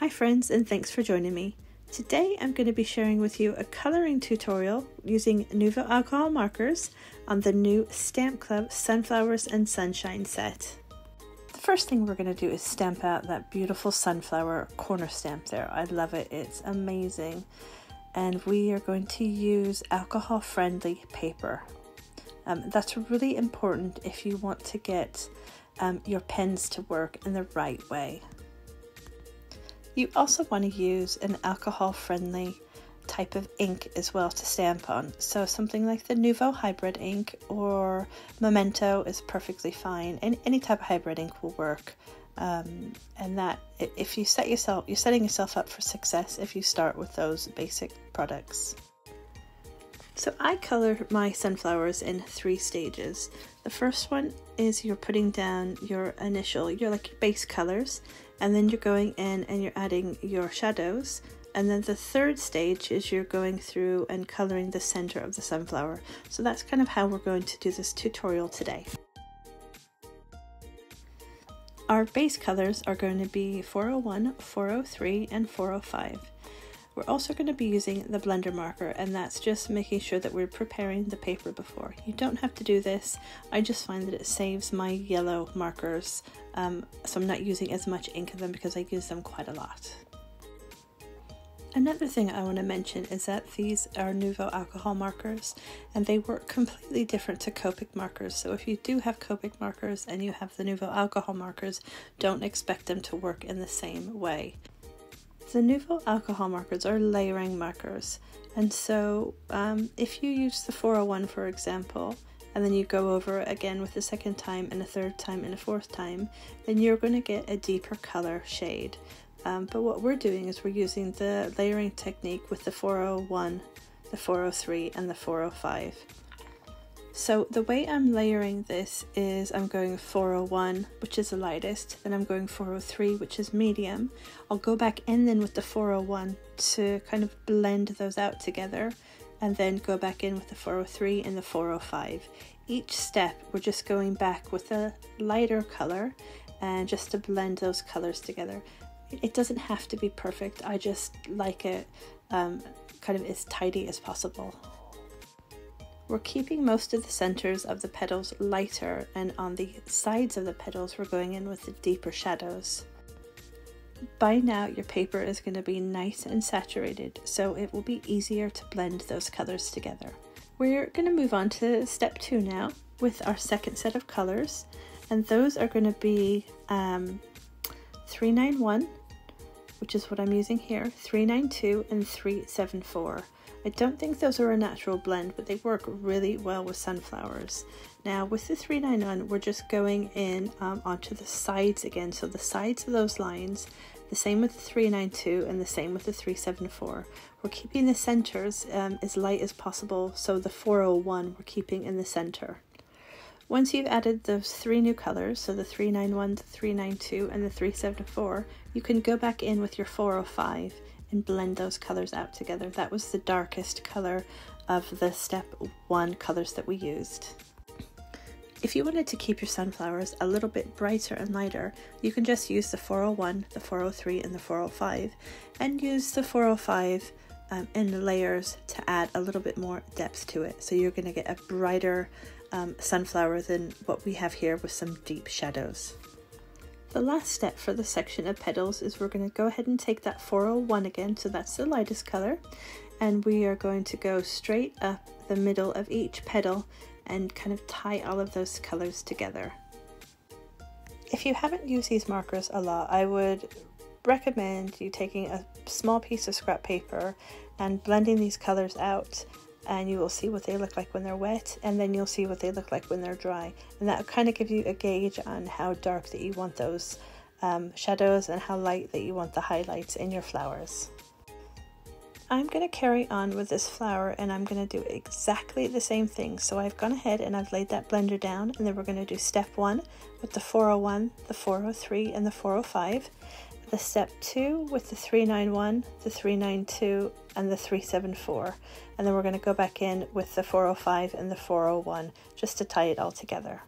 Hi friends, and thanks for joining me. Today I'm going to be sharing with you a colouring tutorial using Nuvo Alcohol Markers on the new Stamp Club Sunflowers and Sunshine set. The first thing we're going to do is stamp out that beautiful sunflower corner stamp there. I love it, it's amazing. And we are going to use alcohol friendly paper. That's really important if you want to get your pens to work in the right way. You also want to use an alcohol-friendly type of ink as well to stamp on. So something like the Nuvo hybrid ink or Memento is perfectly fine. Any type of hybrid ink will work. And that if you're setting yourself up for success if you start with those basic products. So I color my sunflowers in 3 stages. The first one is you're putting down your base colors, and then you're going in and you're adding your shadows. And then the third stage is you're going through and coloring the center of the sunflower. So that's kind of how we're going to do this tutorial today. Our base colors are going to be 401, 403, and 405. We're also going to be using the blender marker, and that's just making sure that we're preparing the paper before. You don't have to do this. I just find that it saves my yellow markers, so I'm not using as much ink in them because I use them quite a lot. Another thing I want to mention is that these are Nuvo alcohol markers, and they work completely different to Copic markers. So if you do have Copic markers and you have the Nuvo alcohol markers, don't expect them to work in the same way. The Nuvo alcohol markers are layering markers, and so if you use the 401 for example, and then you go over it again with the second time and a third time and a fourth time, then you're going to get a deeper color shade. But what we're doing is we're using the layering technique with the 401, the 403 and the 405. So the way I'm layering this is I'm going 401, which is the lightest, then I'm going 403, which is medium. I'll go back in then with the 401 to kind of blend those out together, and then go back in with the 403 and the 405. Each step we're just going back with a lighter color and just to blend those colors together. It doesn't have to be perfect, I just like it kind of as tidy as possible. We're keeping most of the centers of the petals lighter, and on the sides of the petals we're going in with the deeper shadows. By now your paper is going to be nice and saturated, so it will be easier to blend those colors together. We're going to move on to step 2 now with our second set of colors, and those are going to be 391, which is what I'm using here, 392 and 374. I don't think those are a natural blend, but they work really well with sunflowers. Now with the 391, we're just going in onto the sides again, so the sides of those lines, the same with the 392 and the same with the 374. We're keeping the centers as light as possible, so the 401 we're keeping in the center. Once you've added those 3 new colors, so the 391, the 392 and the 374, you can go back in with your 405 and blend those colors out together. That was the darkest color of the step 1 colors that we used. If you wanted to keep your sunflowers a little bit brighter and lighter, you can just use the 401, the 403 and the 405, and use the 405 in layers to add a little bit more depth to it. So you're going to get a brighter sunflower than what we have here with some deep shadows. The last step for the section of petals is we're going to go ahead and take that 401 again, so that's the lightest color, and we are going to go straight up the middle of each petal and kind of tie all of those colors together. If you haven't used these markers a lot, I would recommend you taking a small piece of scrap paper and blending these colors out, and you will see what they look like when they're wet, and then you'll see what they look like when they're dry, and that will kind of give you a gauge on how dark that you want those shadows and how light that you want the highlights in your flowers. I'm going to carry on with this flower, and I'm going to do exactly the same thing. So I've gone ahead and I've laid that blender down, and then we're going to do step 1 with the 401, the 403 and the 405. The step 2 with the 391, the 392 and the 374, and then we're going to go back in with the 405 and the 401 just to tie it all together.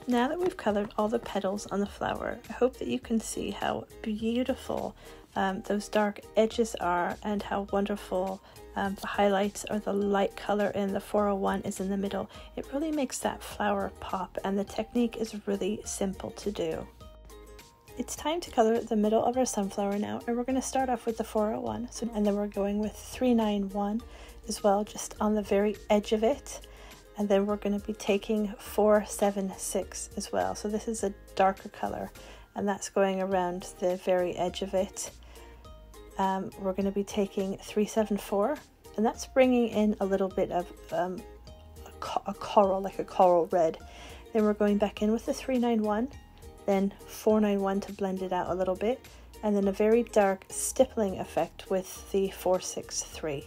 Now that we've colored all the petals on the flower, I hope that you can see how beautiful those dark edges are and how wonderful the highlights or the light color in the 401 is in the middle. It really makes that flower pop, and the technique is really simple to do. It's time to color the middle of our sunflower now, and we're going to start off with the 401, and then we're going with 391 as well, just on the very edge of it. And then we're going to be taking 476 as well. So this is a darker color, and that's going around the very edge of it. We're going to be taking 374, and that's bringing in a little bit of a coral, like a coral red. Then we're going back in with the 391, then 491 to blend it out a little bit, and then a very dark stippling effect with the 463.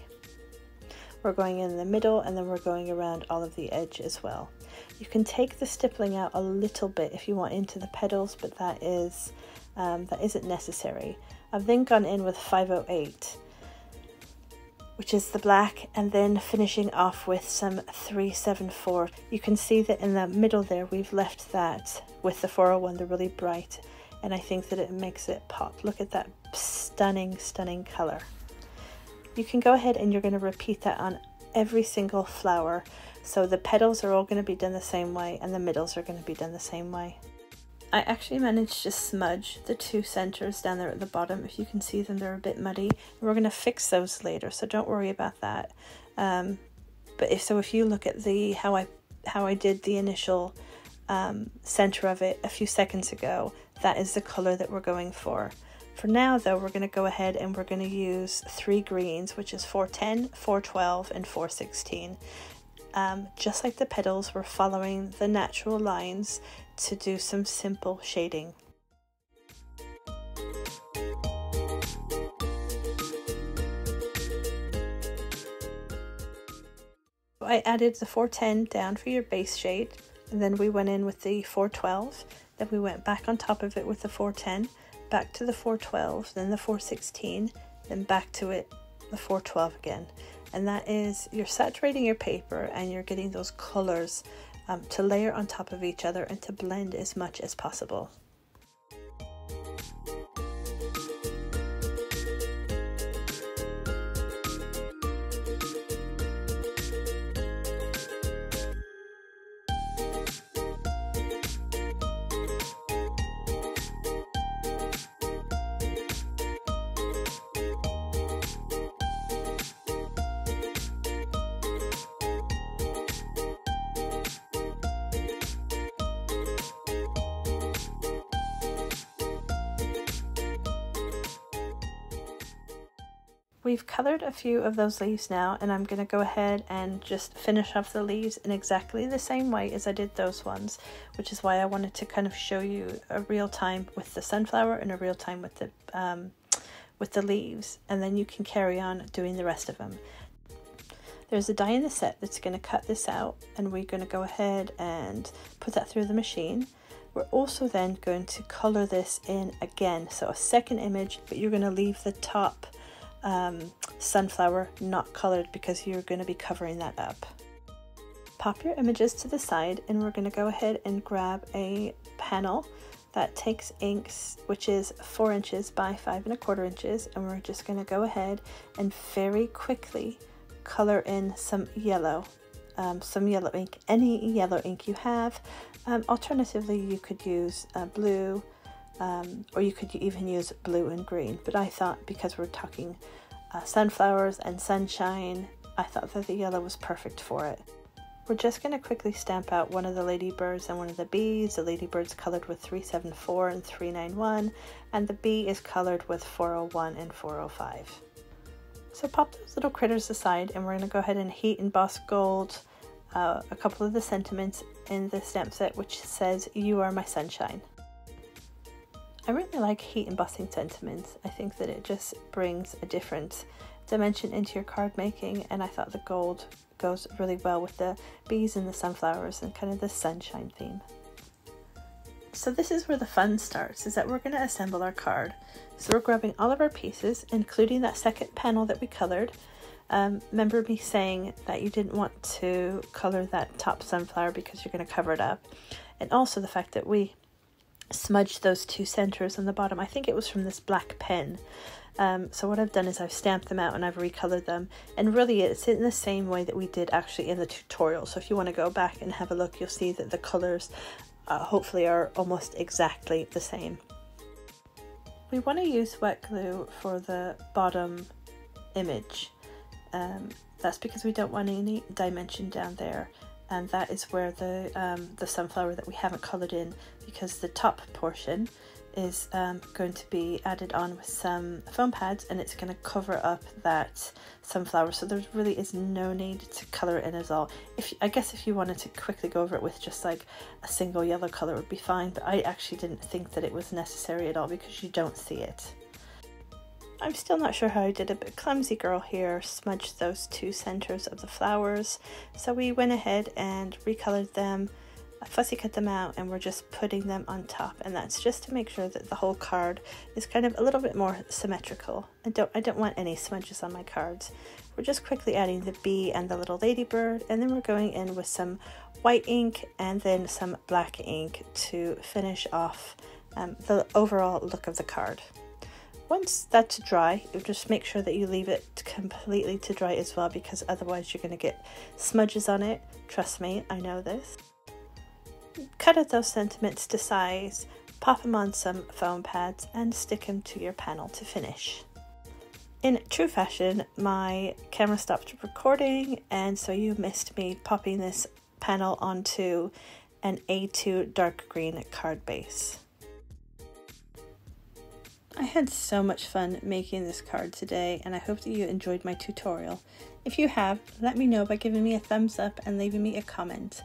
We're going in the middle, and then we're going around all of the edge as well. You can take the stippling out a little bit if you want into the petals, but that isn't necessary. I've then gone in with 508, which is the black, and then finishing off with some 374. You can see that in the middle there we've left that with the 401, the really bright, and I think that it makes it pop. Look at that stunning, stunning color. You can go ahead and you're going to repeat that on every single flower. So the petals are all going to be done the same way, and the middles are going to be done the same way. I actually managed to smudge the two centers down there at the bottom. If you can see them, they're a bit muddy. We're going to fix those later, so don't worry about that. But if you look at how I did the initial center of it a few seconds ago, that is the color that we're going for. For now though, we're going to go ahead and we're going to use 3 greens, which is 410, 412, and 416. Just like the petals, we're following the natural lines to do some simple shading. I added the 410 down for your base shade, and then we went in with the 412, then we went back on top of it with the 410, back to the 412, then the 416, then back to it, the 412 again. And that is, you're saturating your paper and you're getting those colors to layer on top of each other and to blend as much as possible. We've colored a few of those leaves now, and I'm going to go ahead and just finish off the leaves in exactly the same way as I did those ones, which is why I wanted to kind of show you a real time with the sunflower and a real time with the leaves, and then you can carry on doing the rest of them. There's a die in the set that's going to cut this out, and we're going to go ahead and put that through the machine. We're also then going to color this in again, so a second image, but you're going to leave the top sunflower not colored because you're going to be covering that up. Pop your images to the side, and we're going to go ahead and grab a panel that takes inks, which is 4 inches by 5 1/4 inches, and we're just going to go ahead and very quickly color in some yellow ink, any yellow ink you have. Alternatively, you could use blue, or you could even use blue and green, but I thought because we're talking sunflowers and sunshine, I thought that the yellow was perfect for it. We're just going to quickly stamp out one of the ladybirds and one of the bees. The ladybird's colored with 374 and 391, and the bee is colored with 401 and 405. So pop those little critters aside, and we're going to go ahead and heat emboss gold a couple of the sentiments in the stamp set, which says, "You are my sunshine." I really like heat embossing sentiments. I think that it just brings a different dimension into your card making, and I thought the gold goes really well with the bees and the sunflowers and kind of the sunshine theme. So this is where the fun starts, is that we're going to assemble our card. So we're grabbing all of our pieces, including that second panel that we colored. Remember me saying that you didn't want to color that top sunflower because you're going to cover it up, and also the fact that we smudged those two centers on the bottom. I think it was from this black pen. So what I've done is I've stamped them out and I've recolored them, and really it's in the same way that we did actually in the tutorial. So if you want to go back and have a look, you'll see that the colors hopefully are almost exactly the same. We want to use wet glue for the bottom image. That's because we don't want any dimension down there, and that is where the sunflower that we haven't colored in, because the top portion is going to be added on with some foam pads, and it's going to cover up that sunflower, so there really is no need to color it in at all. I guess if you wanted to quickly go over it with just like a single yellow color would be fine, but I actually didn't think that it was necessary at all because you don't see it. I'm still not sure how I did it, but clumsy girl here smudged those two centers of the flowers, so we went ahead and recolored them, fussy cut them out, and we're just putting them on top, and that's just to make sure that the whole card is kind of a little bit more symmetrical. I don't want any smudges on my cards. We're just quickly adding the bee and the little ladybird, and then we're going in with some white ink and then some black ink to finish off the overall look of the card. Once that's dry, you just make sure that you leave it completely to dry as well, because otherwise you're going to get smudges on it. Trust me, I know this. Cut out those sentiments to size, pop them on some foam pads, and stick them to your panel to finish. In true fashion, my camera stopped recording, and so you missed me popping this panel onto an A2 dark green card base. I had so much fun making this card today, and I hope that you enjoyed my tutorial. If you have, let me know by giving me a thumbs up and leaving me a comment.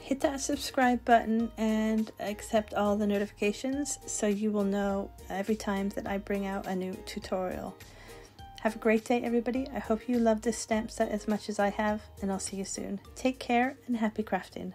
Hit that subscribe button and accept all the notifications so you will know every time that I bring out a new tutorial. Have a great day, everybody. I hope you love this stamp set as much as I have, and I'll see you soon. Take care and happy crafting.